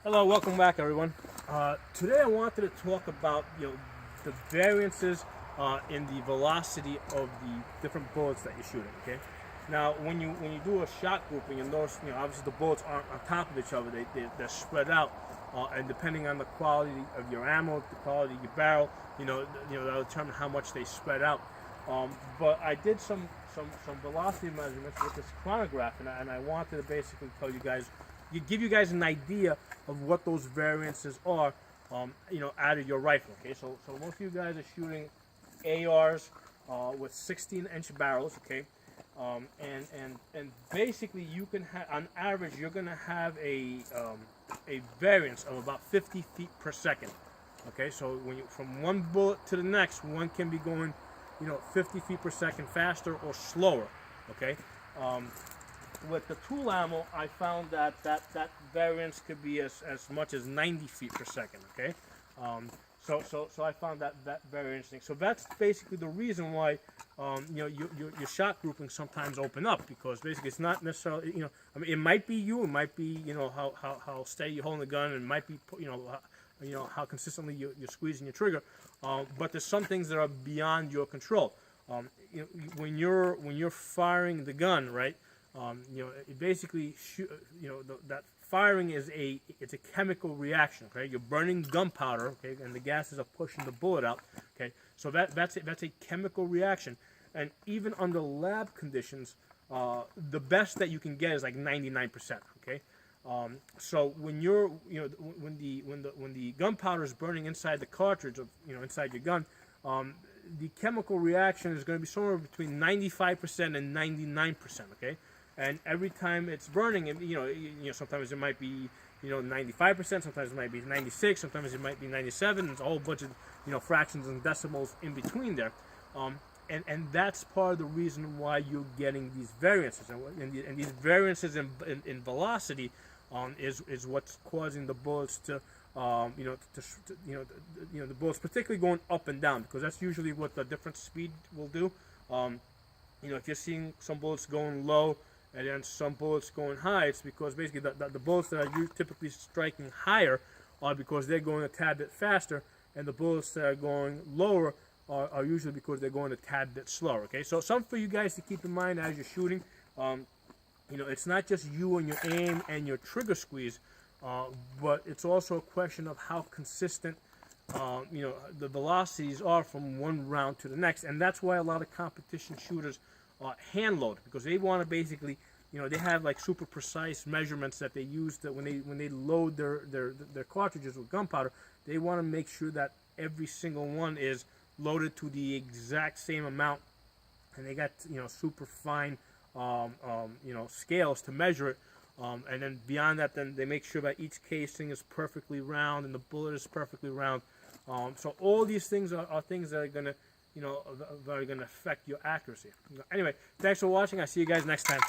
Hello, welcome back, everyone. Today I wanted to talk about the variances in the velocity of the different bullets that you're shooting. Okay. Now, when you do a shot grouping, you notice obviously the bullets aren't on top of each other; they're spread out, and depending on the quality of your ammo, the quality of your barrel, that'll determine how much they spread out. But I did some velocity measurements with this chronograph, and I wanted to basically tell you guys, give you guys an idea of what those variances are, out of your rifle. Okay, so most of you guys are shooting ARs with 16-inch barrels. Okay, and basically you can have, on average, you're gonna have a variance of about 50 feet per second. Okay, so when you from one bullet to the next, one can be going 50 feet per second faster or slower. Okay. With the tool ammo, I found that variance could be as much as 90 feet per second. Okay, so I found that very interesting. So that's basically the reason why your shot grouping sometimes open up, because basically it's not necessarily I mean, it might be it might be how steady you're holding the gun, and it might be how consistently you're squeezing your trigger, but there's some things that are beyond your control. When you're firing the gun, right? It basically that firing is it's a chemical reaction. Okay, you're burning gunpowder. Okay, and the gases are pushing the bullet out. Okay, so that's a chemical reaction, and even under lab conditions, the best that you can get is like 99%. Okay, so when you're when the gunpowder is burning inside the cartridge of inside your gun, the chemical reaction is going to be somewhere between 95% and 99%. Okay. And every time it's burning, sometimes it might be 95%, sometimes it might be 96, sometimes it might be 97. There's a whole bunch of fractions and decimals in between there, and that's part of the reason why you're getting these variances, and these variances in velocity is what's causing the bullets to the bullets particularly going up and down, because that's usually what the different speed will do. If you're seeing some bullets going low and then some bullets going high, it's because basically the bullets that are typically striking higher are because they're going a tad bit faster, and the bullets that are going lower are usually because they're going a tad bit slower. Okay, so something for you guys to keep in mind as you're shooting. It's not just you and your aim and your trigger squeeze, but it's also a question of how consistent the velocities are from one round to the next, and that's why a lot of competition shooters hand load, because they want to basically, they have like super precise measurements that they use that when they load their cartridges with gunpowder, they want to make sure that every single one is loaded to the exact same amount, and they got super fine scales to measure it. And then beyond that, then they make sure that each casing is perfectly round and the bullet is perfectly round. So all these things are things that are going to, that are going to affect your accuracy. Anyway, thanks for watching. I'll see you guys next time.